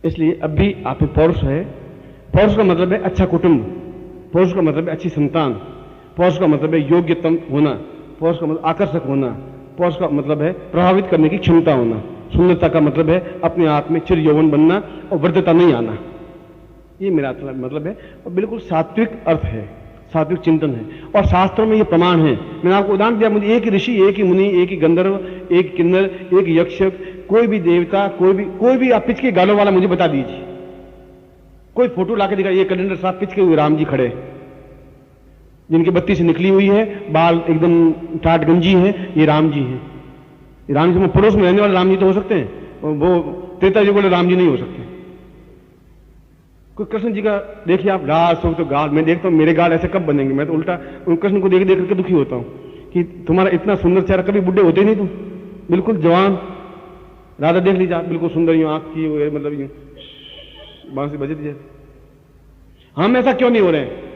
इसलिए अब भी आप में पौरुष है। पौरुष का मतलब है अच्छा कुटुंब, पौरुष का मतलब है अच्छी संतान, पौरुष का मतलब है योग्यतम होना, पौरुष का मतलब आकर्षक होना, पौरुष का मतलब है प्रभावित करने की क्षमता होना, सुंदरता का मतलब है अपने आप में चिर यौवन बनना और वृद्धता नहीं आना। ये मेरा मतलब है और बिल्कुल सात्विक अर्थ है, सात्विक चिंतन है और शास्त्रों में ये प्रमाण है। मैंने आपको उदाहरण दिया, मुझे एक ही ऋषि, एक ही मुनि, एक ही गंधर्व, एक किन्नर, एक यक्ष, कोई भी देवता, कोई भी आप पिच के गालों वाला मुझे बता दीजिए, कोई फोटो लाके दिखा, ये कैलेंडर साहब पिच के हुए राम जी खड़े, जिनकी बत्ती से निकली हुई है, बाल एकदम टाट गंजी है, ये राम जी हैं। राम जी में पड़ोस में रहने वाले राम जी तो हो सकते हैं, वो त्रेता जी बोले राम जी नहीं हो सकते। कोई कृष्ण जी का देखिए आप गाल सो तो गाल, मैं देखता हूं मेरे गाल ऐसे कब बनेंगे, मैं तो उल्टा उन कृष्ण को देख देख करके दुखी होता हूं कि तुम्हारा इतना सुंदर चेहरा, कभी बुढ़े होते नहीं तुम, बिल्कुल जवान। राधा देख लीजिए आप, बिल्कुल सुंदर यूं आंख की, मतलब यूं बांसुरी बजे दीजिए। हम ऐसा क्यों नहीं हो रहे हैं?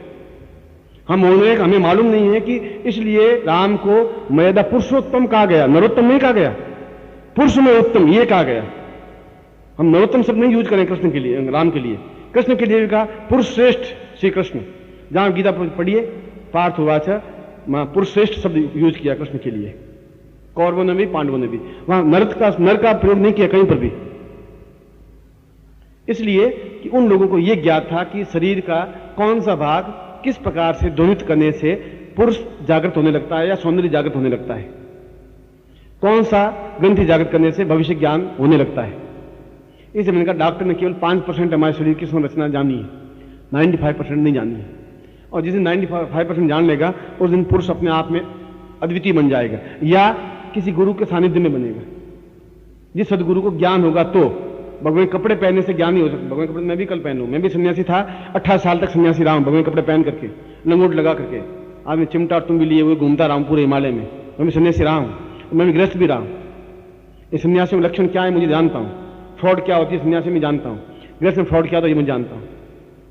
हम हो रहे, हमें मालूम नहीं है कि इसलिए राम को मर्यादा पुरुषोत्तम कहा गया, नरोत्तम नहीं कहा गया, पुरुष में उत्तम ये कहा गया। हम नरोत्तम शब्द नहीं यूज करें कृष्ण के लिए, राम के लिए, कृष्ण के लिए भी कहा पुरुष श्रेष्ठ श्री कृष्ण। जहां गीता पढ़िए पार्थवाच, पुरुष श्रेष्ठ शब्द यूज किया कृष्ण के लिए, कौरवों ने भी पांडवों ने भी, वहां नर का प्रयोग नहीं किया कहीं पर भी। इसलिए कि उन लोगों को यह ज्ञात था कि शरीर का कौन सा भाग किस प्रकार से ध्वनित करने से पुरुष जागृत होने लगता है या सौंदर्य जागृत होने लगता है, कौन सा ग्रंथि जागृत करने से भविष्य ज्ञान होने लगता है। इस मैंने कहा डॉक्टर ने केवल 5% हमारे शरीर की संरचना जानी है, 95% नहीं जानी है। और जिस दिन 95% जान लेगा उस दिन पुरुष अपने आप में अद्वितीय बन जाएगा या किसी गुरु के सानिध्य में बनेगा। जिस सदगुरु को ज्ञान होगा तो भगवान कपड़े पहनने से ज्ञान नहीं हो सकता। भगवान कपड़े मैं भी कल पहनूं, मैं भी सन्यासी था, 18 साल तक सन्यासी रहा हूं, भगवान कपड़े पहन करके, लंगोट लगा करके। आज मैं चिमटा और तुम भी लिए हुए घूमता रहा हूं पूरे हिमालय में, मैं भी सन्यासी रहा हूं, मैं भी गृहस्थ भी रहा हूं। इस सन्यासी में लक्षण क्या है मुझे जानता हूं, फ्रॉड क्या होती है सन्यासी में जानता हूं, गृहस्थ में फ्रॉड क्या होता है ये मैं जानता हूं,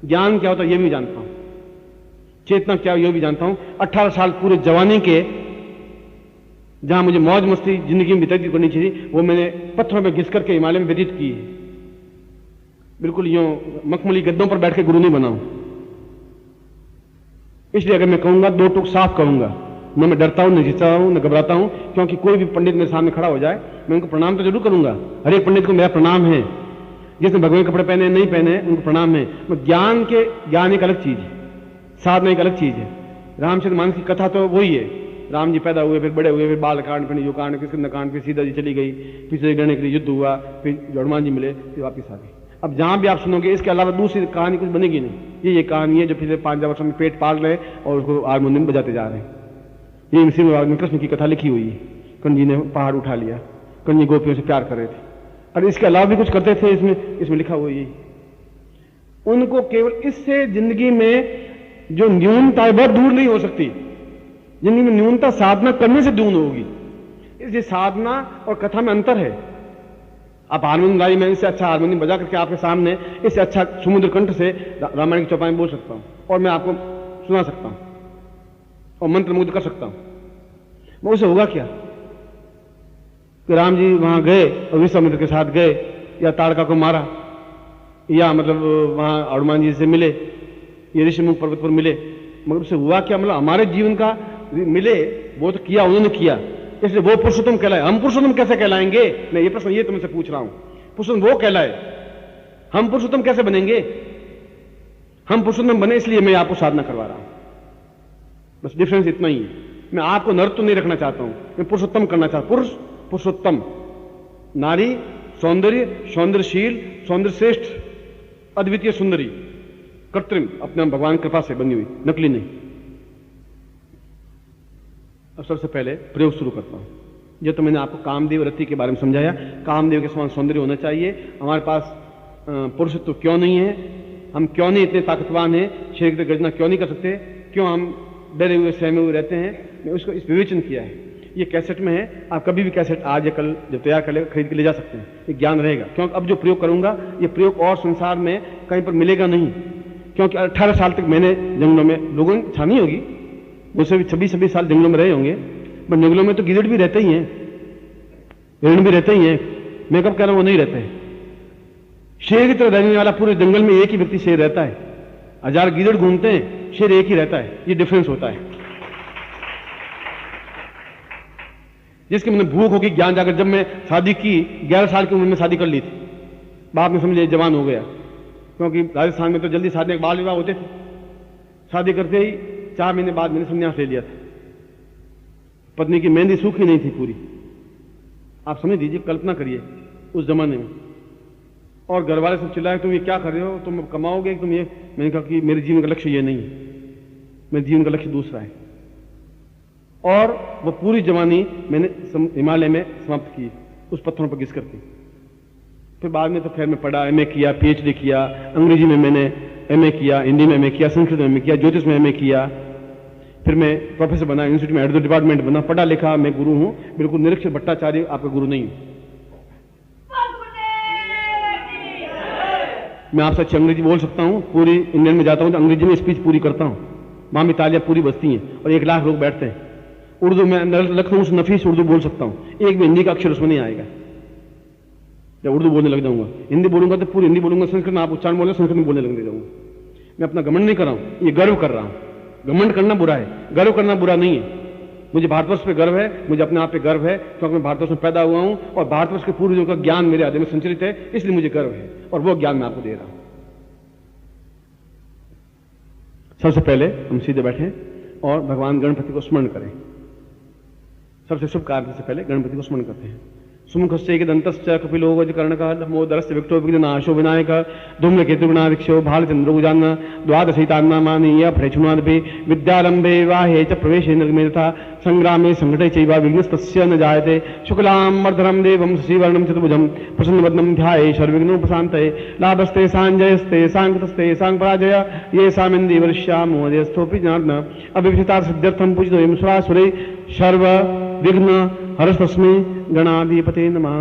ज्ञान क्या होता है ये भी जानता हूं, चेतना क्या ये भी जानता हूं। 18 साल पूरे जवानी के जहां मुझे मौज मस्ती जिंदगी में व्यतीत करनी चाहिए वो मैंने पत्थरों में घिस करके हिमालय में व्यतीत की है। बिल्कुल यूं मखमली गद्दों पर बैठ के गुरु नहीं बनाऊं। इसलिए अगर मैं कहूंगा दो टूक साफ कहूंगा, न मैं डरता हूं, न झिझकता हूं, न घबराता हूं, क्योंकि कोई भी पंडित मेरे सामने खड़ा हो जाए मैं उनको प्रणाम तो जरूर करूंगा। हर एक पंडित को मेरा प्रणाम है, जिसने भगवान कपड़े पहने नहीं पहने उनको प्रणाम है। ज्ञान एक अलग चीज है, साधना एक अलग चीज है। रामचरितमानस की कथा तो वही है, राम जी पैदा हुए, फिर बड़े हुए, फिर बाल कांड, फिर युग कांड, फिर किष्किंधा, फिर सीता जी चली गई, फिर लड़ने के लिए युद्ध हुआ, फिर हनुमान जी मिले, फिर वापिस आ गए। अब जहां भी आप सुनोगे इसके अलावा दूसरी कहानी कुछ बनेगी नहीं। ये कहानी है जो पिछले 5 वर्षों में पेट पाल रहे और उसको हारमोनियम बजाते जा रहे हैं। ये श्रीमद् में कृष्ण की कथा लिखी हुई है। कर्ण जी ने पहाड़ उठा लिया, कर्ण जी गोपियों से प्यार कर रहे थे, और इसके अलावा भी कुछ करते थे। इसमें लिखा हुआ यही। उनको केवल इससे जिंदगी में जो न्यूनता है बहुत दूर नहीं हो सकती। जिंदगी में न्यूनता साधना करने से दूर होगी। इसलिए साधना और कथा में अंतर है। आप हारमोनियम गाई, मैं इससे अच्छा हारमोनियम बजा करके आपके सामने इससे अच्छा समुद्र कंठ से रामायण की चौपाई बोल सकता हूं और मैं आपको सुना सकता हूं और मंत्र मुग्ध कर सकता हूं। वो उसे होगा क्या कि राम जी वहां गए और विश्वामित्र के साथ गए या ताड़का को मारा या मतलब वहां हनुमान जी से मिले, ये ऋषिमुख पर्वत पर मिले, मगर उससे हुआ क्या? मतलब हमारे जीवन का मिले वो तो किया, उन्होंने किया, इसलिए वो पुरुषोत्तम कहलाए। हम पुरुषोत्तम कैसे कहलाएंगे? मैं ये प्रश्न ये तुमसे पूछ रहा हूं। पुरुषोत्तम वो कहलाए, हम पुरुषोत्तम कैसे बनेंगे? हम पुरुषोत्तम बने इसलिए मैं आपको साधना करवा रहा हूं, बस डिफरेंस इतना ही है। मैं आपको नरत्व नहीं रखना चाहता हूं, मैं पुरुषोत्तम करना चाहता हूं। पुरुष पुरुषोत्तम, नारी सौंदर्य, सौंदर्यशील, सौंदर्य श्रेष्ठ, अद्वितीय सुंदरी, कृत्रिम, अपने भगवान कृपा से बनी हुई, नकली नहीं। अब सबसे पहले प्रयोग शुरू करता हूं। जो तो मैंने आपको कामदेव रति के बारे में समझाया, कामदेव के समान सौंदर्य होना चाहिए। हमारे पास पुरुषत्व क्यों नहीं है? हम क्यों नहीं इतने ताकतवान हैं? शरीर की गर्जना क्यों नहीं कर सकते? क्यों हम डरे हुए सहमे हुए रहते हैं? मैं उसको इस विवेचन किया है। ये कैसेट में है, आप कभी भी कैसेट आज या कल जब तैयार कर ले खरीद के ले जा सकते हैं। ये ज्ञान रहेगा, क्योंकि अब जो प्रयोग करूंगा ये प्रयोग और संसार में कहीं पर मिलेगा नहीं। क्योंकि 18 साल तक मैंने जंगलों में, लोगों की इच्छा नहीं होगी, मुझसे भी 26 साल जंगलों में रहे होंगे, पर जंगलों में तो गिरट भी रहते ही हैं, हिरण भी रहते ही हैं। मैं कब कह रहा हूं वो नहीं रहते हैं। शेर की तरह रहने वाला पूरे जंगल में एक ही व्यक्ति शेर रहता है, 1000 गीदड़ घूमते हैं, शेर एक ही रहता है। ये डिफरेंस होता है। जिसके मैंने भूख होगी ज्ञान जाकर, जब मैं शादी की 11 साल की उम्र में शादी कर ली थी, बाप ने समझे जवान हो गया, क्योंकि राजस्थान में तो जल्दी शादी बाल विवाह होते थे। शादी करते ही 4 महीने बाद मैंने संन्यास ले लिया था। पत्नी की मेहंदी सूखी नहीं थी पूरी, आप समझ लीजिए, कल्पना करिए उस जमाने में। और घर वाले सब चिल्लाए, तुम ये क्या कर रहे हो, तुम कमाओगे तुम ये। मैंने कहा कि मेरे जीवन का लक्ष्य ये नहीं है, मेरे जीवन का लक्ष्य दूसरा है। और वो पूरी जवानी मैंने हिमालय में समाप्त की उस पत्थरों पर घिस करके। फिर बाद में तो खैर मैं पढ़ा, एमए किया, पीएचडी किया, अंग्रेजी में मैंने एमए किया, हिंदी में एमए किया, संस्कृत में एमए किया, ज्योतिष में एमए किया। फिर मैं प्रोफेसर बना, इंस्टीट्यूट में हेड ऑफ द डिपार्टमेंट बना, पढ़ा लिखा, मैं गुरु हूं, बिल्कुल निरीक्षर भट्टाचार्य आपका गुरु नहीं हूं। मैं आपसे अच्छी अंग्रेजी बोल सकता हूं, पूरी इंडियन में जाता हूं तो अंग्रेजी में स्पीच पूरी करता हूं, वहां भी तालियां पूरी बजती हैं और 1 लाख लोग बैठते हैं। उर्दू में लखनऊ से नफीस उर्दू बोल सकता हूं, एक भी हिंदी का अक्षर उसमें नहीं आएगा। जब उर्दू बोलने लग जाऊंगा, हिंदी बोलूंगा तो पूरी हिंदी बोलूंगा, संस्कृत में आप उच्चारण बोले संस्कृत में बोलने लग जाऊंगा। मैं अपना घमंड नहीं कर रहा हूं, ये गर्व कर रहा हूं। घमंड करना बुरा है, गर्व करना बुरा नहीं है। मुझे भारतवर्ष पे गर्व है, मुझे अपने आप पे गर्व है, क्योंकि मैं भारतवर्ष में पैदा हुआ हूं और भारतवर्ष के पूर्वजों का ज्ञान मेरे हृदय में संचरित है, इसलिए मुझे गर्व है और वो ज्ञान मैं आपको दे रहा हूं। सबसे पहले हम सीधे बैठें और भगवान गणपति को स्मरण करें। सबसे शुभ कार्य से पहले गणपति को स्मरण करते हैं। सुमुखस्य दंतश्च कपिलो वज्रकर्णकः दामोदरस्य विक्टो विघ्ननाशो विनायकः धूम्रकेतुगुणाधिक्षो भालचन्द्रगुजान्न द्वादशैतान्नामानीय भ्रैक्षुणादपि विद्यारम्भे वाहे च प्रवेशे निर्मे तथा संग्रामे संघटे चैव विघ्नस्तस्य न जायते। शुक्लाम्बरधरं देवं शशिवर्णं चतुर्भुजं प्रसन्नवदनं ध्याये सर्वविघ्नोपशान्तये। लाभस्ते साञ्जयस्ते साङ्कृतस्ते साङ्पराजय ये सामिन्दी वर्ष्यामो देस्थोऽपि जनार्दन। अभिभिषिता सिद्ध्यर्थं पूजितो यं सुरासुरे सर्व विघ्न हरस्तस्मै गणाधिपते नमः।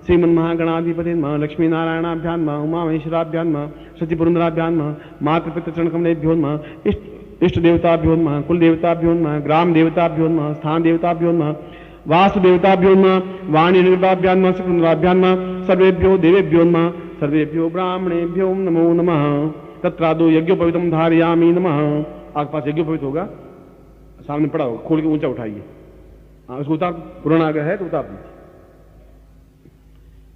श्रीमन्महागणाधिपते नमः। लक्ष्मी नारायणाभ्यां नमः। उमा महेश्वराभ्यां नमः। सतीपुरंदराभ्यां नमः। मातृपितृचरणकमलेभ्यो नमः। इष्ट देवताभ्यो नमः। कुल देवताभ्यो नमः। ग्राम देवताभ्यो नमः। स्थान देवताभ्यो नमः। वास्तु देवताभ्यो नमः। वाणी निगृताभ्यां नमः। सकुंदराभ्यां नमः। सर्वेभ्यो देवेभ्यो नमः। सर्वेभ्यो ब्राह्मणेभ्यो नमो नमः। तत्रादो यज्ञोपवीतं धारयामि नमः। आपके पास यज्ञोपवीत होगा, सामने पड़ा होगा, खोल के ऊंचा उठाइए। उसको उतार, पुराना अगर है तो उतार दीजिए,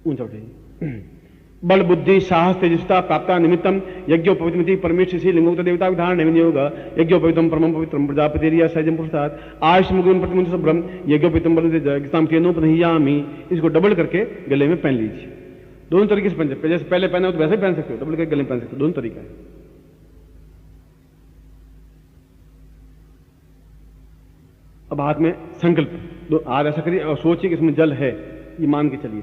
ऊंचा उठाइए। बल बुद्धि साहस तेजस्ता प्राप्ता निमित्तम यज्ञोपवीतमिति परमेश्वर श्री लिंगोक्त देवता विधान नियोग यज्ञोपवीतम परमं पवित्रम प्रजापतिरिया सहजम पुरुषात् आयुष मुगुन प्रतिमुन सुब्रह्म यज्ञोपवीतम बलम केनोपनहियामि। इसको डबल करके गले में पहन लीजिए। दोनों तरीके से पहन सकते, जैसे पहले पहना हो तो वैसे ही पहन सकते हो, डबल करके गले में पहन सकते हो, दोनों तरीका है। अब हाथ में संकल्प, हाथ ऐसा करिए और सोचिए कि इसमें जल है, ये मान के चलिए।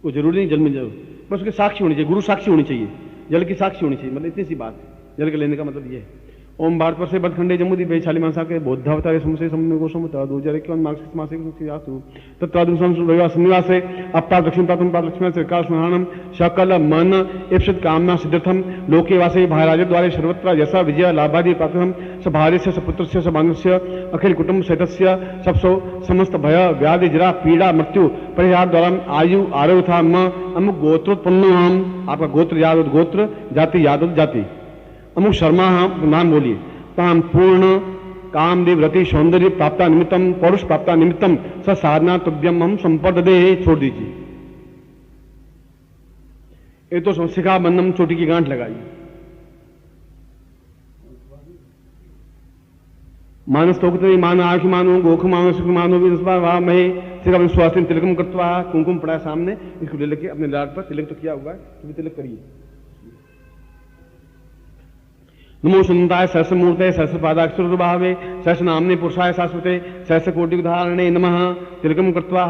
वो जरूरी नहीं जल में जल, बस उसके साक्षी होनी चाहिए, गुरु साक्षी होनी चाहिए, जल की साक्षी होनी चाहिए, मतलब इतनी सी बात है। जल के लेने का मतलब ये है। ओम भारत पर से बदखंडे जमुदी बेचाली मानसा के बौद्धावतारे समसे समन्वय को समता दो जरे केवल मार्क्स मासिक सुखियासु तत्वादुम संस्कृत संनिवास से अपा दक्षिण पातुम पाद लक्ष्मण सरकार स्नानम सकल मन इप्सित कामना सिद्धर्थम लोके वासे महाराज द्वारे सर्वत्र यशा विजय लाभादि प्राप्तम सभार्यस्य सपुत्रस्य सबान्धस्य अखिल कुटुंब सहितस्य सबसो समस्त भय व्याधि जरा पीड़ा मृत्यु परिहार द्वारा आयु आरोग्य था म अमुक गोत्रोत्पन्नो हम। आपका गोत्र यादव गोत्र, जाति यादव जाति, अमुक शर्मा हम नाम बोलिए। ताम पूर्ण कामदेव रति सौंदर्य प्राप्ता निमित्तम पौरुष प्राप्ता निमित्तम स साधना तुभ्यम हम संपदे। छोड़ दीजिए, ये तो शिखा बंधम चोटी की गांठ लगाइए। मानस तो मान आखि मानो गोख मानो सुख मानो वाह महे शिखा स्वास्थ्य तिलकम करता। कुमकुम पड़ा सामने, इसको ले लेके अपने लाट पर तिलक तो किया हुआ है, तो भी तिलक करिए। नमो सुनताय सहस्र मूर्ते सहस्र पादाक्षर भावे सहस्र नामने पुरुषाय शाश्वते सहस्र कोटि उदाहरणे नमः। तिलकम कृत्वा।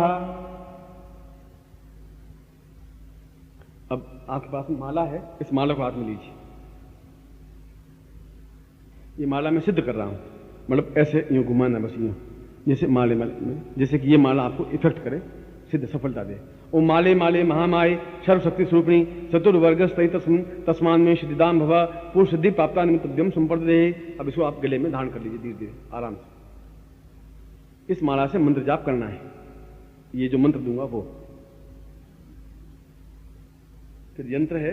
अब आपके पास माला है, इस माला को हाथ में लीजिए। ये माला मैं सिद्ध कर रहा हूं, मतलब ऐसे यूं घुमाना, बस यूं, जैसे माले में, जैसे कि ये माला आपको इफेक्ट करे, सिद्ध सफलता दे। ओ माले माले महामाय सर्वशक्ति स्वरूपिणी चतुर्वर्ग तस्मान में सिद्धिदाम भव पूर्ण सिद्धि प्राप्ता निमित्तम संपर्दे। अब इसको आप गले में धारण कर लीजिए धीरे धीरे आराम से। इस माला से मंत्र जाप करना है, ये जो मंत्र दूंगा वो फिर यंत्र है,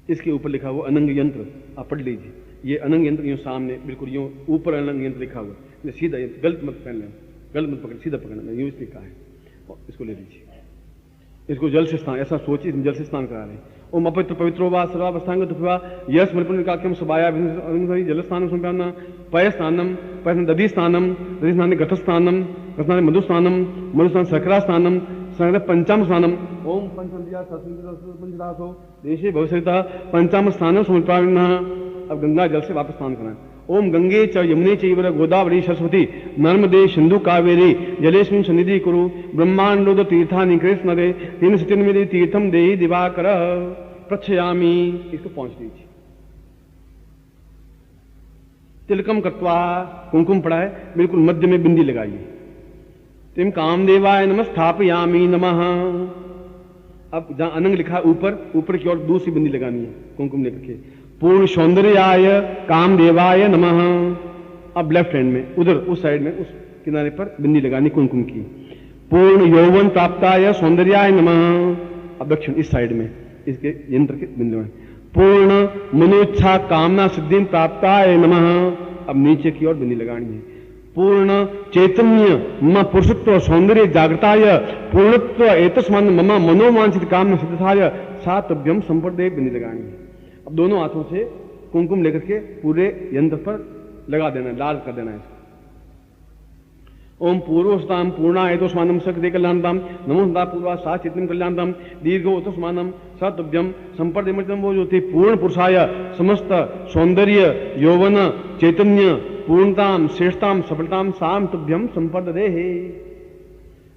इसके ऊपर लिखा हुआ अनंग यंत्र, आप पढ़ लीजिए। ये अनंग यंत्र यूं सामने बिल्कुल यूं ऊपर अनंग यंत्र लिखा हुआ है, सीधा गलत मत पहन लें, गलत मत पकड़, सीधा पकड़ना, यूं इसलिए कहा है। इसको ले लीजिए, इसको जल से स्नान, ऐसा सोचिए जल से स्नान करा रहे। ओम अपवित्र पवित्रो वा सर्वावस्थांग तुफवा यस मणिपुर काक्यम सबाया जल स्नान संप्याना पय स्नानम पय दधि स्नानम दधि स्नान घट स्नानम घट स्नान मधु स्नानम मधु स्नान सकरा स्नानम सकरा पंचाम स्नानम ओम पंचंदिया पंचदासो देशे भवसरिता पंचाम स्नानम समर्पयामि। अब गंगा जल से वापस स्नान करना। ओम गंगे च यमुने चैव गोदावरी सरस्वती नर्मदे सिंधु कावेरी जलेस्मिन् सन्निधि कुरु ब्रह्मांडोद तीर्थानि कृष्णदे तीन सत्यन्मिदे तीर्थम देहि दिवाकर प्रच्छयामि। इसको पहुंच लीजिए। तिलकम कृत्वा, कुमकुम पड़ा है, बिल्कुल मध्य में बिंदी लगाइए। तिम कामदेवाय नमः स्थापयामि नमः। अब जहां अनंग लिखा ऊपर, ऊपर की ओर दूसरी बिंदी लगानी है कुमकुम लेकर के। पूर्ण सौंदर्याय कामदेवाय नमः। अब लेफ्ट हैंड में उधर उस साइड में उस किनारे पर बिंदी लगानी कुमकुम की। पूर्ण यौवन प्राप्ताय सौंदर्याय नमः। अब दक्षिण इस साइड में इसके यंत्र के बिंदु में पूर्ण मनोच्छा कामना सिद्धि प्राप्ताय नमः। अब नीचे की ओर बिंदी लगानी है। पूर्ण चैतन्य मम पुरुषत्व सौंदर्य जागृताय पूर्णत्व एतस्मान् मम मनोवांछित कामना सिद्धाय सातभ्यम संप्रदे बिंदी लगानी है। अब दोनों हाथों से कुमकुम लेकर के पूरे यंत्र पर लगा देना, लाल कर देना है इसको। ओम पूर्वस्ताम पूर्णायतोस्मानम सकते कल्याणताम नमोस्ता पूर्वा सा चित्तम कल्याणताम दीर्घोतस्मानम सतभ्यम संपर्दमृतम। वो जो थे पूर्ण पुरुषाय समस्त सौंदर्य यौवन चैतन्य पूर्णताम श्रेष्ठताम सफलताम साम तुभ्यम संपर्दे है।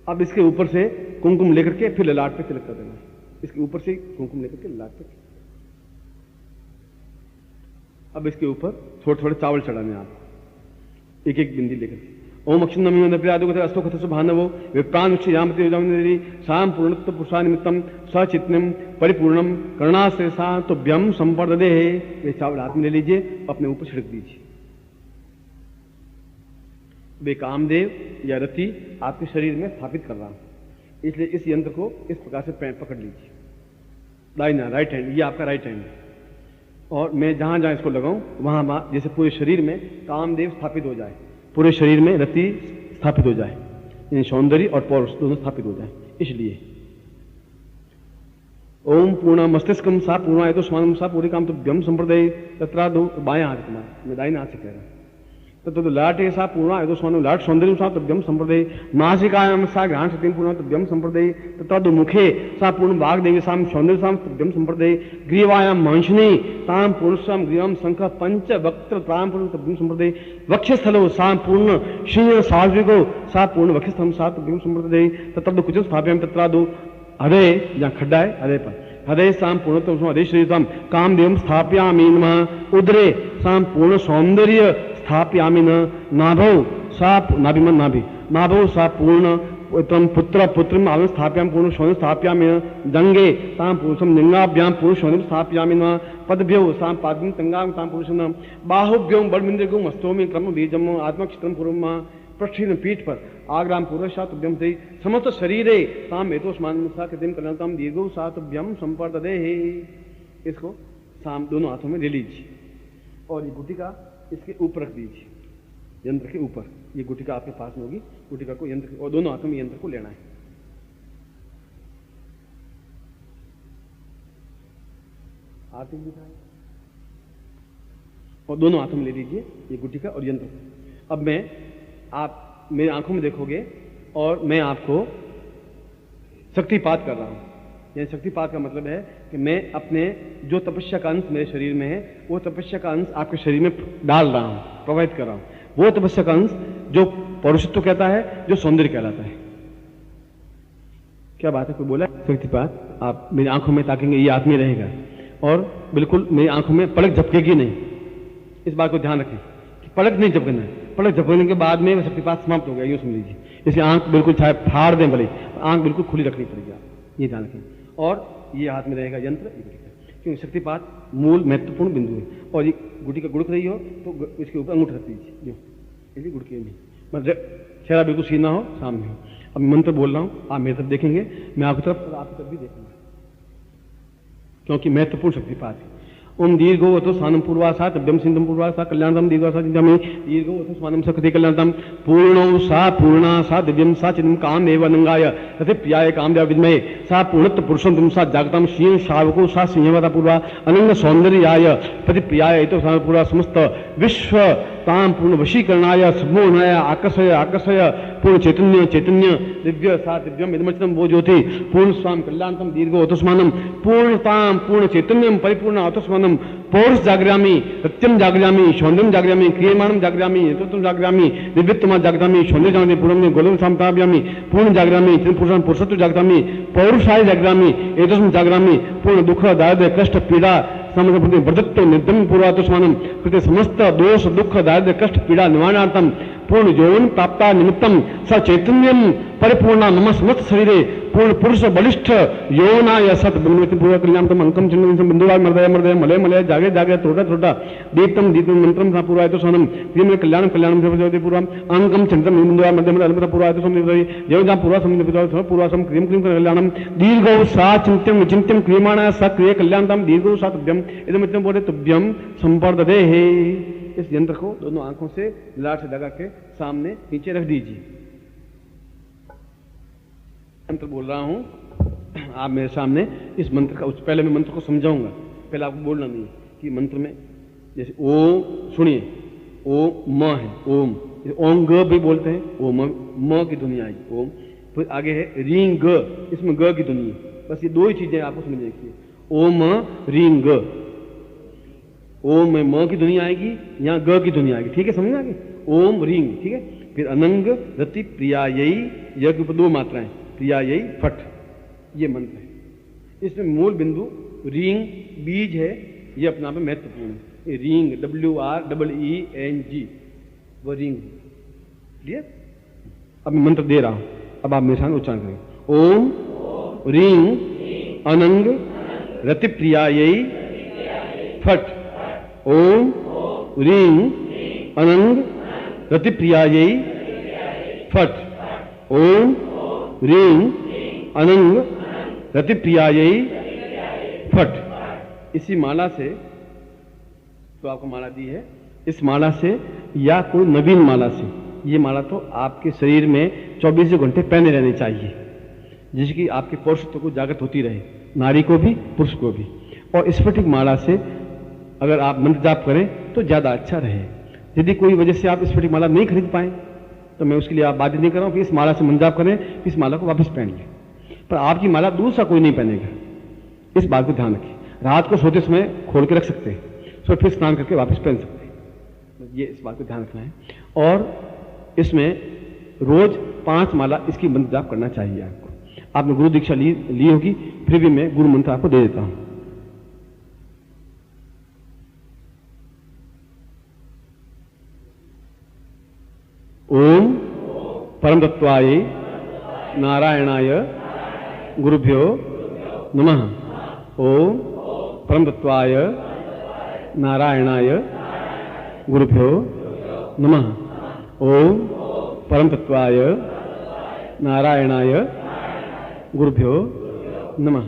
अब इसके ऊपर से कुमकुम लेकर के फिर ललाट पे तिलक कर देना। इसके ऊपर से कुमकुम लेकर के ललाट पे। अब इसके ऊपर थोड़े थोड़े चावल चढ़ाने आपको, एक एक बिंदी लेकर। ओम अक्षम नमी प्रियादुगत अस्तो कथ भानवो विप्राण यामति साम पूर्णत्व पुरुषा निमित्तम सचित्नम परिपूर्णम करुणाश्रय सा तुभ्यम संपर्दे। वे चावल हाथ में ले लीजिए, अपने ऊपर छिड़क दीजिए। वे कामदेव या रति आपके शरीर में स्थापित कर रहा हूं, इसलिए इस यंत्र को इस प्रकार से पकड़ लीजिए। दाहिना राइट हैंड, ये आपका राइट हैंड है। और मैं जहां जहां इसको लगाऊं वहां जैसे पूरे शरीर में कामदेव स्थापित हो जाए, पूरे शरीर में रति स्थापित हो जाए, इन सौंदर्य और पौरुष दोनों स्थापित हो जाए। इसलिए ओम पूर्ण मस्तिष्कम सा पूर्णाय तो स्वानम सा पूरी काम तो व्यम संप्रदाय तत्रा दो। बाएं हाथ तुम्हारा, मैं दाहिने हाथ से कह रहा हूं। तो लाट सा पूर्णा यदो स्वानु लाट सौंदर्य सा तभ्यम संप्रदाय नासिकायाम सा ज्ञान शक्ति पूर्ण तभ्यम संप्रदाय तथा दो मुखे सा पूर्ण वाग देवी साम सौंदर्य साम तभ्यम संप्रदाय ग्रीवायाम मंशनी ताम पुरुषम ग्रीवम शंख पंच वक्त्र ताम पूर्ण तभ्यम संप्रदाय वक्षस्थलो सा पूर्ण श्री सात्विको सा पूर्ण वक्षस्थम सा तभ्यम संप्रदाय तथा दो कुछ स्थाप्यम तथा दो हृदय जहां खड्डा है हृदय पर हृदय साम पूर्णत्व हृदय श्रीतम कामदेव स्थाप्यामि नमः। उदरे साम पूर्ण सौंदर्य स्थाप्यामि नाभौ सा नाभिमन नाभि नाभौ सा पूर्ण पुत्र पुत्रम आव स्थाप्यामि पूर्ण सौंदर्य स्थाप्यामि जंगे ताम पुरुषम लिंगाभ्याम पूर्ण सौंदर्य स्थाप्यामि न पदभ्यो साम पादम तंगाम ताम पुरुषम बाहुभ्यो बलमिंद्रियो मस्तोमि क्रम बीजम आत्मक्षत्रम पूर्वम पृष्ठीन पीठ पर आग्राम पूर्वशा तुभ्यम से समस्त शरीरे ताम एतोस्मान सा कृतिम कल्याणताम दीर्घो सा तुभ्यम संपर्दे। इसको साम दोनों हाथों में ले लीजिए और ये गुटिका इसके ऊपर रख दीजिए, यंत्र के ऊपर। ये गुटिका आपके पास में होगी, गुटिका को यंत्र और दोनों हाथों में यंत्र को लेना है। हाथ दिखाएं और दोनों हाथों में ले लीजिए ये गुटिका और यंत्र। अब आप मेरी आंखों में देखोगे और मैं आपको शक्तिपात कर रहा हूं। यह शक्तिपात का मतलब है कि मैं अपने जो तपस्या का अंश मेरे शरीर में है वो तपस्या का अंश आपके शरीर में डाल रहा हूं, प्रवाहित कर रहा हूं। वो तपस्या का अंश जो पौरुषत्व कहता है, जो सौंदर्य कहलाता है। क्या बात है, कोई बोला शक्तिपात? आप मेरी आंखों में ताकेंगे, ये आत्मीय रहेगा और बिल्कुल मेरी आंखों में पलक झपकेगी नहीं। इस बात को ध्यान रखें कि पलक नहीं झपकना है। पलक झपकने के बाद में शक्तिपात समाप्त हो गया, यूं समझ लीजिए। इसलिए आंख बिल्कुल चाहे फाड़ दें भले, आंख बिल्कुल खुली रखनी पड़ेगी, ये ध्यान रखें। और ये हाथ में रहेगा यंत्र, क्योंकि शक्तिपात मूल महत्वपूर्ण बिंदु है। और ये गुटी का गुड़क रही हो तो इसके ऊपर अंगूठा रख दीजिए, इसलिए गुड़के नहीं, मतलब चेहरा बिल्कुल सीधा हो, सामने हो। अब मंत्र बोल रहा हूं, आप मेरी तरफ देखेंगे, मैं आपकी तरफ भी देखूंगा, क्योंकि महत्वपूर्ण शक्तिपात है। ओम दीर्घो अतो स्वानम पूर्वासा तभ्यम सिंधम पूर्वासा कल्याणम दीर्घासा चिंतामणि दीर्घो अतो स्वानम सकृति कल्याणम पूर्णो सा पूर्णा सा दिव्यम सा चिन्म काम एव अनंगाय तथे प्रियाय कामदेव विद्महे सा पूर्णत्व पुरुषम तुम सा जागतम श्रीं शावको सा सिंहवता पूर्वा अनंग सौंदर्याय पति प्रियाय तो पूर्वा समस्त विश्व ताम पूर्ण वशीकरणाय सम्मोहनाय आकर्षय आकर्षय पूर्ण चैतन्य चैतन्य दिव्य सा दिव्यम इदमचनम वो ज्योति पूर्ण स्वाम कल्याणतम दीर्घो अतस्मानम पूर्णताम पूर्ण चैतन्यम परिपूर्ण अतस्मानम पौरुष जागृयामि सत्यम जागृयामि सौंदर्यम जागृयामि क्रियमाणम जागृयामि यतोत्तम जागृयामि दिव्यत्वम जागृयामि सौंदर्य जागृयामि पूर्णम गोलम सामताभ्यामि पूर्ण जागृयामि पुरुषम पुरुषत्व जागृयामि पौरुषाय जागृयामि एतस्म जागृयामि पूर्ण दुख दारिद्र्य कष्ट पीड़ा समृद्धि वर्धत्व निर्धन पूर्वात्मानम कृते समस्त दोष दुख दारिद्र्य कष्ट पीड़ा निवारणार्थम पूर्ण यौवन प्राप्ता निमित्तम स चैतन्यम परिपूर्ण मम समस्त शरीरे पूर्ण पुरुष बलिष्ठ यौवनाय सत पूर्व कल्याणतम अंकम चिन्ह बिंदुवाय मर्दय मर्दय मलय मलय जागे जागे त्रोटा त्रोटा दीप्तम दीप्तम मंत्रम सा पूर्वाय तो सोनम प्रियम कल्याणम कल्याणम से पूर्वम अंकम चिन्हतम बिंदुवाय मर्दय मर्दय पूर्वाय तो सोनम जय जहां पूर्वा समिति पूर्वासम क्रियम क्रियम कल्याणम दीर्घौ सा चिंत्यम विचिंत्यम क्रियमाणाय स क्रिय कल्याणतम दीर्घौ सा तुभ्यम इदम इदम बोले तुभ्यम संपर्ददे हे। इस यंत्र को दोनों आंखों से लाट से लगा के सामने नीचे रख दीजिए। मंत्र बोल रहा हूं, आप मेरे सामने इस मंत्र का पहले मैं मंत्र को समझाऊंगा, पहले आपको बोलना नहीं कि मंत्र में जैसे ओम, सुनिए ओम म है, ओम ओम ग भी बोलते हैं, ओम म की ध्वनि आएगी ओम, फिर आगे है रींग ग, इसमें ग की ध्वनि है। बस ये दो ही चीजें आपको समझने की, ओम रींग ग, ओम में म की ध्वनि आएगी, यहाँ ग की ध्वनि आएगी, ठीक है, समझ आगे ओम रींग, ठीक है। फिर अनंग रति प्रियायी, यह के ऊपर दो मात्राएं प्रियायी फट, ये मंत्र है। इसमें मूल बिंदु रींग बीज है, ये अपने आप में महत्वपूर्ण है। रींग WREENG वो रिंग, क्लियर। अब मैं मंत्र दे रहा हूं, अब आप मेरे साथ उच्चारण करें। ओम रींग अनंग रति प्रियायी फट। ओम रींग अनंग रति प्रियायी फट। ओम रींग अनंग रति प्रियायी फट। इसी माला से, तो आपको माला दी है, इस माला से या कोई नवीन माला से, ये माला तो आपके शरीर में 24 घंटे पहने रहने चाहिए, जिसकी आपके पौरुषत्व को जागृत होती रहे, नारी को भी पुरुष को भी। और स्फटिक माला से अगर आप मंत्र जाप करें तो ज्यादा अच्छा रहे। यदि कोई वजह से आप स्फटिक माला नहीं खरीद पाए तो मैं उसके लिए आप बाध्य नहीं कर रहा हूं कि इस माला से मंत्र जाप करें, इस माला को वापस पहन लें, पर आपकी माला दूसरा कोई नहीं पहनेगा, इस बात को ध्यान रखिए। रात को सोते समय खोल के रख सकते हैं, तो फिर स्नान करके वापस पहन सकते हैं, ये इस बात को ध्यान रखना है। और इसमें रोज 5 माला इसकी मंत्र जाप करना चाहिए आपको। आपने गुरु दीक्षा ली होगी, फिर भी मैं गुरु मंत्र आपको दे देता हूं। ओम परम तत्वाय नारायणाय गुरुभ्यो नमः। ओम परम तत्वाय नारायणाय गुरुभ्यो नमः। ओम परम तत्वाय नारायणाय गुरुभ्यो नमः।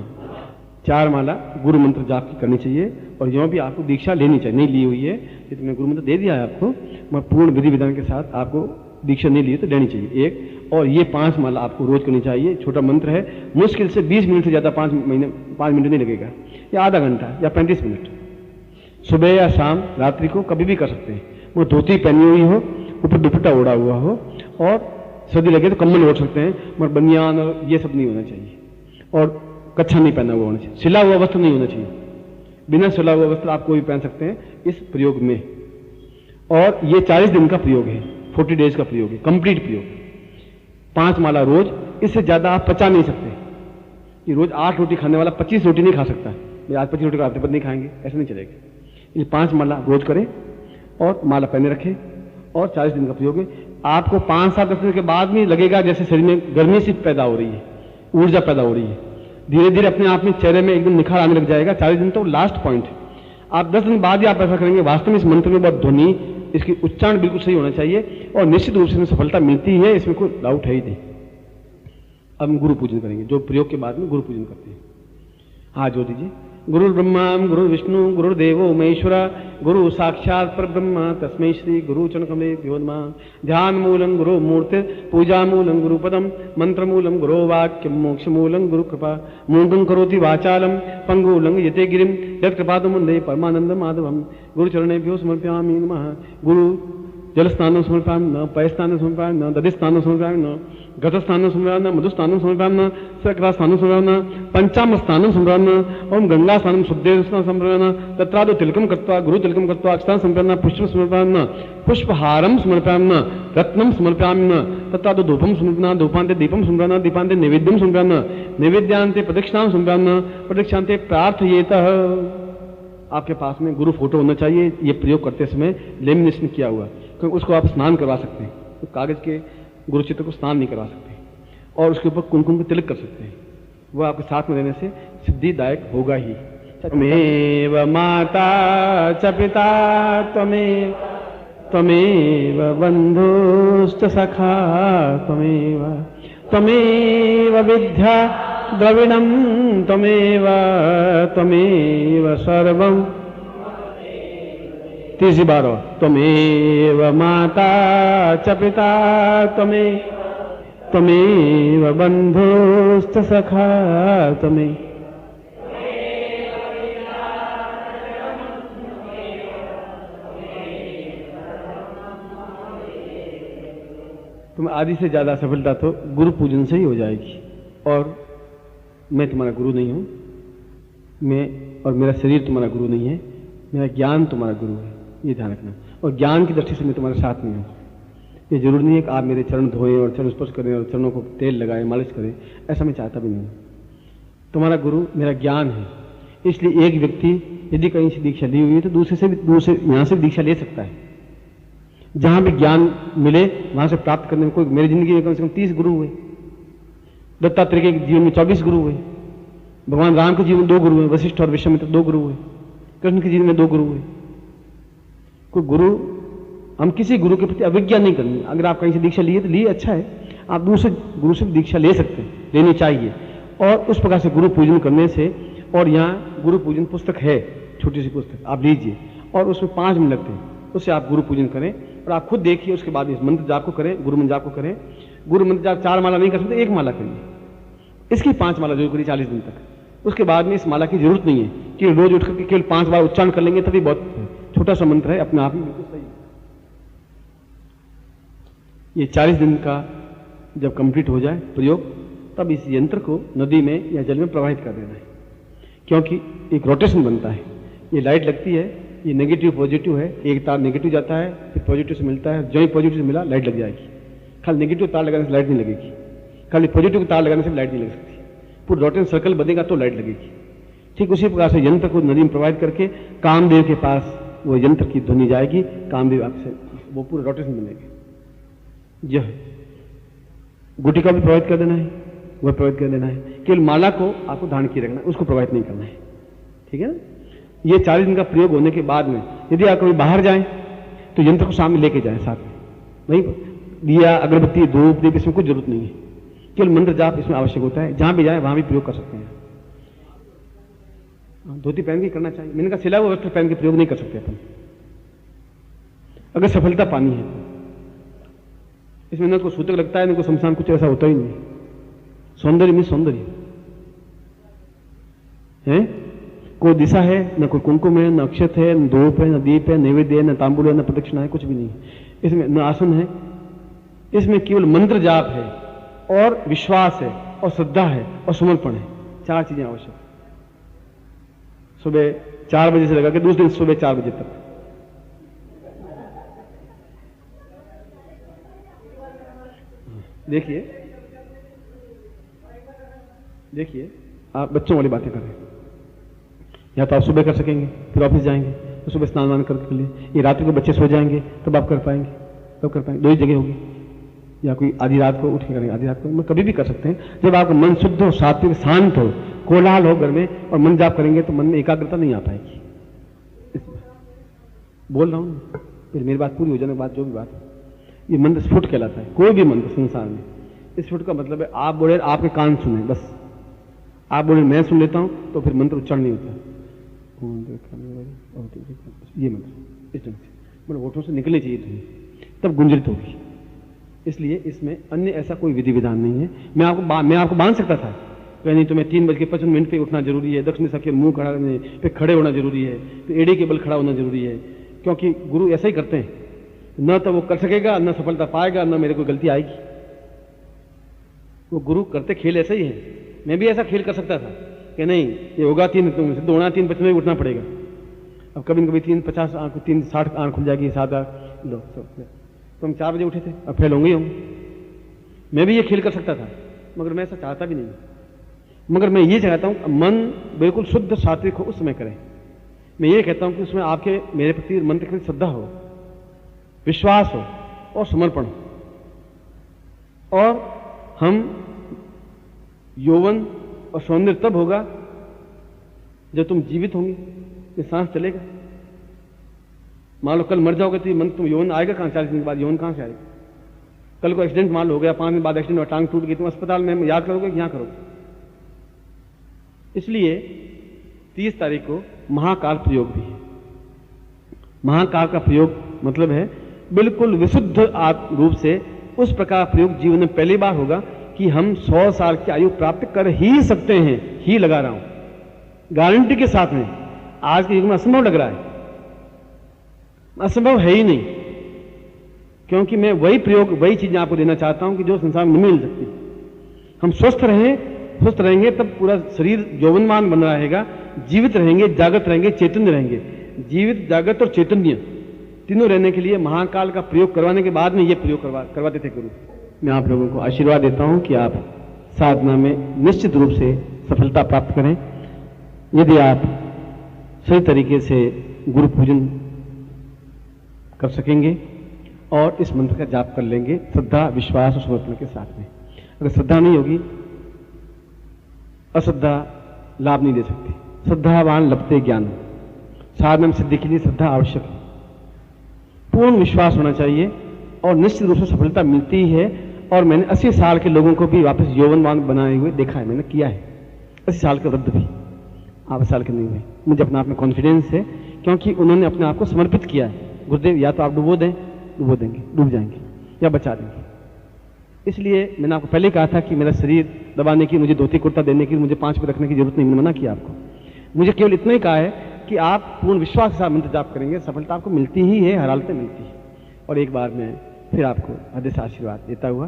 4 माला गुरु मंत्र जाप की करनी चाहिए। और जो भी आपको दीक्षा लेनी चाहिए, नहीं ली हुई है, ये तो मैं गुरु मंत्र दे दिया है आपको, मैं पूर्ण विधि विधान के साथ आपको दीक्षा नहीं ली तो लेनी चाहिए एक। और ये 5 माला आपको रोज करनी चाहिए। छोटा मंत्र है, मुश्किल से 20 मिनट से ज्यादा 5 मिनट नहीं लगेगा, या आधा घंटा या 35 मिनट, सुबह या शाम रात्रि को कभी भी कर सकते हैं। वो धोती पहनी हुई हो, ऊपर दुपट्टा ओढ़ा हुआ हो, और सर्दी लगे तो कम्बल ओढ़ सकते हैं, मगर बनियान और ये सब नहीं होना चाहिए, और कच्छा नहीं पहना हुआ होना चाहिए, सिला हुआ वस्त्र नहीं होना चाहिए। बिना सिला हुआ वस्त्र आप कोई भी पहन सकते हैं इस प्रयोग में। और ये 40 दिन का प्रयोग है, 40 डेज का प्रयोग है, कंप्लीट प्रयोग। 5 माला रोज, इससे ज्यादा आप पचा नहीं सकते कि रोज 8 रोटी खाने वाला 25 रोटी नहीं खा सकता, आज 25 रोटी का हफ्ते पर नहीं खाएंगे, ऐसा नहीं चलेगा। ये 5 माला रोज करें और माला पहने रखें, और 40 दिन का प्रयोग है। आपको 5-7 दिन के बाद भी लगेगा जैसे शरीर में गर्मी सी पैदा हो रही है, ऊर्जा पैदा हो रही है, धीरे धीरे अपने आप में चेहरे में एकदम निखार आने लग जाएगा। 40 दिन तो लास्ट पॉइंट है। आप 10 दिन बाद ही आप ऐसा करेंगे। वास्तव में इस मंत्र में बहुत ध्वनि, इसकी उच्चारण बिल्कुल सही होना चाहिए, और निश्चित रूप से इसमें सफलता मिलती है, इसमें कोई डाउट है ही नहीं। अब हम गुरु पूजन करेंगे, जो प्रयोग के बाद में गुरु पूजन करते हैं। हाथ जोड़ दीजिए। गुरु ब्रह्मा गुरु विष्णु गुरुदेवो महेश्वरा गुरु साक्षात परब्रह्म तस्मै श्री गुरु चरणकमलेभ्यो नमः। ध्यान मूलं गुरु मूर्ति पूजा मूलं गुरु पदम मंत्र मूलं गुरु वाक्यम मोक्ष मूलं गुरु कृपा मूंगं करोति वाचालं पंगुलं यते गिरिं यत्कृपातमुंदे परमानंद माधवम गुरु चरणेभ्यो समर्पयामि नमः। गुरु जलस्नानं समर्पयामि न, पयस्नानं समर्पयामि न, दधिस्नानं समर्पयामि न, घटस्नानं समर्पयामि न, मधुस्नानं समर्पयामि न, सकरास्नानं समर्पयामि न, पंचामृतस्नानं समर्पयामि न, ओम गंगास्नानं शुद्धेस्नानं समर्पयामि न, तत्रादौ तिलकं कृत्वा गुरु तिलकं कृत्वा अक्षतां समर्पयामि न, पुष्पं समर्पयामि न, पुष्पहारं समर्पयामि न, रत्नं समर्पयामि न, तत्रादौ धूपं समर्पयामि न, धूपान्ते दीपं समर्पयामि न, दीपान्ते नैवेद्यं समर्पयामि न, नैवेद्यान्ते प्रदक्षिणां समर्पयामि न, प्रदक्षिणान्ते प्रार्थयेतः। आपके पास में गुरु फोटो होना चाहिए। ये प्रयोग करते समय लेमिनेशन किया हुआ, क्योंकि उसको आप स्नान करवा सकते हैं। तो कागज के गुरु चित्र को स्नान नहीं करवा सकते, और उसके ऊपर कुमकुम को तिलक कर सकते हैं। वो आपके साथ में रहने से सिद्धिदायक होगा ही। त्वमेव माता च पिता त्वमेव त्वमेव बन्धुश्च सखा त्वमेव त्वमेव विद्या द्रविणं त्वमेव त्वमेव सर्वं। तीसरी बार और त्वमेव माता च पिता त्वमेव बन्धुश्च सखा त्वमेव। तुम्हें आधी से ज्यादा सफलता तो गुरु पूजन से ही हो जाएगी। और मैं तुम्हारा गुरु नहीं हूं, मैं और मेरा शरीर तुम्हारा गुरु नहीं है, मेरा ज्ञान तुम्हारा गुरु है, ये ध्यान रखना। और ज्ञान की दृष्टि से मैं तुम्हारे साथ नहीं हूं। ये जरूरी नहीं है कि आप मेरे चरण धोएं और चरण स्पर्श करें और चरणों को तेल लगाएं, मालिश करें, ऐसा मैं चाहता भी नहीं। तुम्हारा गुरु मेरा ज्ञान है। इसलिए एक व्यक्ति यदि कहीं से दीक्षा ली हुई है तो दूसरे यहां से दीक्षा ले सकता है। जहां भी ज्ञान मिले वहां से प्राप्त करने में कोई, मेरी जिंदगी में कम से कम 30 गुरु हुए, दत्तात्रेय के जीवन में 24 गुरु हुए, भगवान राम के जीवन में 2 गुरु हुए, वशिष्ठ और विश्वामित्र 2 गुरु हुए, कृष्ण के जीवन में 2 गुरु हुए। कोई गुरु, हम किसी गुरु के प्रति अविज्ञा नहीं करनी। अगर आप कहीं से दीक्षा लिए तो लिए, अच्छा है, आप दूसरे गुरु से दीक्षा ले सकते हैं, लेनी चाहिए। और उस प्रकार से गुरु पूजन करने से, और यहाँ गुरु पूजन पुस्तक है, छोटी सी पुस्तक आप लीजिए, और उसमें 5 मिनट लगते हैं, उससे आप गुरु पूजन करें और आप खुद देखिए। उसके बाद इस मंत्र जाप को करें, गुरु मंत्र जाप को करें। गुरु मंत्र जाप 4 माला नहीं कर सकते, 1 माला करिए। इसकी 5 माला जरूर करिए 40 दिन तक। उसके बाद में इस माला की जरूरत नहीं है कि रोज उठ करके केवल 5 बार उच्चारण कर लेंगे, तभी बहुत छोटा सा मंत्र है, अपने आप ही बिल्कुल सही। ये 40 दिन का जब कंप्लीट हो जाए प्रयोग, तब इस यंत्र को नदी में या जल में प्रवाहित कर देना है, क्योंकि एक रोटेशन बनता है। ये लाइट लगती है, ये नेगेटिव पॉजिटिव है, एक तार नेगेटिव जाता है, फिर पॉजिटिव से मिलता है, जो ही पॉजिटिव से मिला लाइट लग जाएगी। खाली नेगेटिव तार लगाने से लाइट नहीं लगेगी, खाली पॉजिटिव तार लगाने से लाइट नहीं लग सकती। पूरा रोटेशन सर्कल बनेगा तो लाइट लगेगी। ठीक उसी प्रकार से यंत्र को नदी में प्रवाहित करके कामदेव के पास वो यंत्र की ध्वनि जाएगी, कामदेव आपसे वो पूरा रोटेशन बनेगा। यह गुटिका भी प्रवाहित कर देना है, वह प्रवाहित कर देना है। केवल माला को आपको धारण किए रखना है, उसको प्रवाहित नहीं करना है। ठीक है ना? ये 40 दिन का प्रयोग होने के बाद में यदि आप कभी बाहर जाएं तो यंत्र को सामने लेके जाएं साथ में। नहीं दिया, अगरबत्ती, धूप, दीप, इसमें कुछ जरूरत नहीं है, केवल मंत्र जाप इसमें आवश्यक होता है। जहां भी जाए वहां भी प्रयोग कर सकते हैं। धोती पहन के करना चाहिए। मैंने कहा सिला हुआ वस्त्र पहन के प्रयोग नहीं कर सकते अपन, अगर सफलता पानी है। इसमें न कोई सूतक लगता है, न कोई शमशान, कुछ ऐसा होता ही नहीं। सौंदर्य में सौंदर्य है, कोई दिशा है, न कोई कुंकुम है, न अक्षत है, न धूप है, न दीप है, नैवेद्य है, न तांबुल है, न प्रदक्षिणा है, कुछ भी नहीं है इसमें, न आसन है। इसमें केवल मंत्र जाप है और विश्वास है और श्रद्धा है और समर्पण है। 4 चीजें आवश्यक। सुबह 4 बजे से लगा के दूसरे दिन सुबह 4 बजे तक। देखिए आप बच्चों वाली बातें कर रहे हैं। या तो आप सुबह कर सकेंगे, फिर ऑफिस जाएंगे तो सुबह स्नान वान करके कर लिए। ये रात्रि को बच्चे सो जाएंगे तब आप कर पाएंगे, तब कर पाएंगे। 2 ही जगह होगी। या कोई आधी रात को उठ के करेंगे, आधी रात को कभी भी कर सकते हैं। जब आपका मन शुद्ध हो, सात्विक, शांत हो, कोलाहल हो घर में, और मन जाप करेंगे तो मन में एकाग्रता नहीं आ पाएगी। बोल रहा हूं, फिर मेरी बात पूरी हो जाने के बाद जो भी बात, ये मंत्र स्फुट कहलाता है। कोई भी मंत्र संसार में इस फुट का मतलब है आप बोले आपके कान सुने, बस आप बोले मैं सुन लेता हूं तो फिर मंत्र उच्चारण नहीं होता। ये मंत्र इस ढंग से मतलब होठों से निकलनी चाहिए ध्वनि, तब गुंजरित होगी। इसलिए इसमें अन्य ऐसा कोई विधि विधान नहीं है। मैं आपको बांध सकता था, नहीं तो मैं 3:55 पे उठना जरूरी है, दक्षिण दिशा के मुंह खड़ा पे खड़े होना जरूरी है, तो एड़ी के बल खड़ा होना जरूरी है, क्योंकि गुरु ऐसा ही करते हैं। न तो वो कर सकेगा, न सफलता पाएगा, न मेरे को गलती आएगी। वो गुरु करते खेल ऐसा ही है। मैं भी ऐसा खेल कर सकता था कि नहीं ये होगा 3 दौड़ना 3:55 में उठना पड़ेगा। अब कभी कभी 3:50 आंख 3:60 आंख खुल जाएगी, 7 लो तो हम 4 बजे उठे थे, अब फेल होंगे ही होंगे। मैं भी ये खेल कर सकता था, मगर मैं ऐसा चाहता भी नहीं। मगर मैं ये चाहता हूं मन बिल्कुल शुद्ध सात्विक हो, उस समय करें। मैं ये कहता हूं कि उसमें आपके मेरे प्रति मंत्र के प्रति श्रद्धा हो, विश्वास हो और समर्पण हो। और हम यौवन और सौंदर्य तब होगा जब तुम जीवित होंगे, ये सांस चलेगा। मान लो कल मर जाओगे तो ये मन तुम यौवन आएगा कहां? 40 दिन के बाद यौवन कहां से आएगा? कल को एक्सीडेंट मान लो हो गया, 5 दिन बाद एक्सीडेंट और टांग टूट गई, तुम अस्पताल में याद करोगे कि यहां करोगे? इसलिए 30 तारीख को महाकाल प्रयोग भी है। महाकाल का प्रयोग मतलब है बिल्कुल विशुद्ध रूप से उस प्रकार प्रयोग जीवन में पहली बार होगा कि हम 100 साल की आयु प्राप्त कर ही सकते हैं। ही लगा रहा हूं गारंटी के साथ में। आज के युग में असंभव लग रहा है, असंभव है ही नहीं, क्योंकि मैं वही प्रयोग वही चीजें आपको देना चाहता हूं कि जो संसार में नहीं मिल सकती। हम स्वस्थ रहेंगे तब पूरा शरीर यौवनमान बना रहेगा, जीवित रहेंगे, जागृत रहेंगे, चैतन्य रहेंगे। जीवित, जागृत और चैतन्य तीनों रहने के लिए महाकाल का प्रयोग करवाने के बाद में ये प्रयोग करवाते थे गुरु। मैं आप लोगों को आशीर्वाद देता हूं कि आप साधना में निश्चित रूप से सफलता प्राप्त करें। यदि आप सही तरीके से गुरु पूजन कर सकेंगे और इस मंत्र का जाप कर लेंगे श्रद्धा, विश्वास और समर्पण के साथ में। अगर श्रद्धा नहीं होगी, अश्रद्धा लाभ नहीं दे सकती। श्रद्धावान लभते ज्ञान। साधना में सिद्धि के लिए श्रद्धा आवश्यक है, पूर्ण विश्वास होना चाहिए और निश्चित रूप से सफलता मिलती ही है। और मैंने 80 साल के लोगों को भी वापस यौवनवान बनाए हुए देखा है, मैंने किया है। 80 साल के वृद्ध भी, आप साल के नहीं हुए। मुझे अपने आप में कॉन्फिडेंस है, क्योंकि उन्होंने अपने आप को समर्पित किया है। गुरुदेव या तो आप डुबो देंगे, डूब जाएंगे, या बचा देंगे। इसलिए मैंने आपको पहले कहा था कि मेरा शरीर दबाने की, मुझे धोती कुर्ता देने की, मुझे 5 रुपये रखने की जरूरत नहीं। मैंने मना किया आपको। मुझे केवल इतना ही कहा है कि आप पूर्ण विश्वास के साथ मंत्र जाप करेंगे, सफलता आपको मिलती ही है, हर हालत में मिलती है। और एक बार मैं फिर आपको हृदय से आशीर्वाद देता हुआ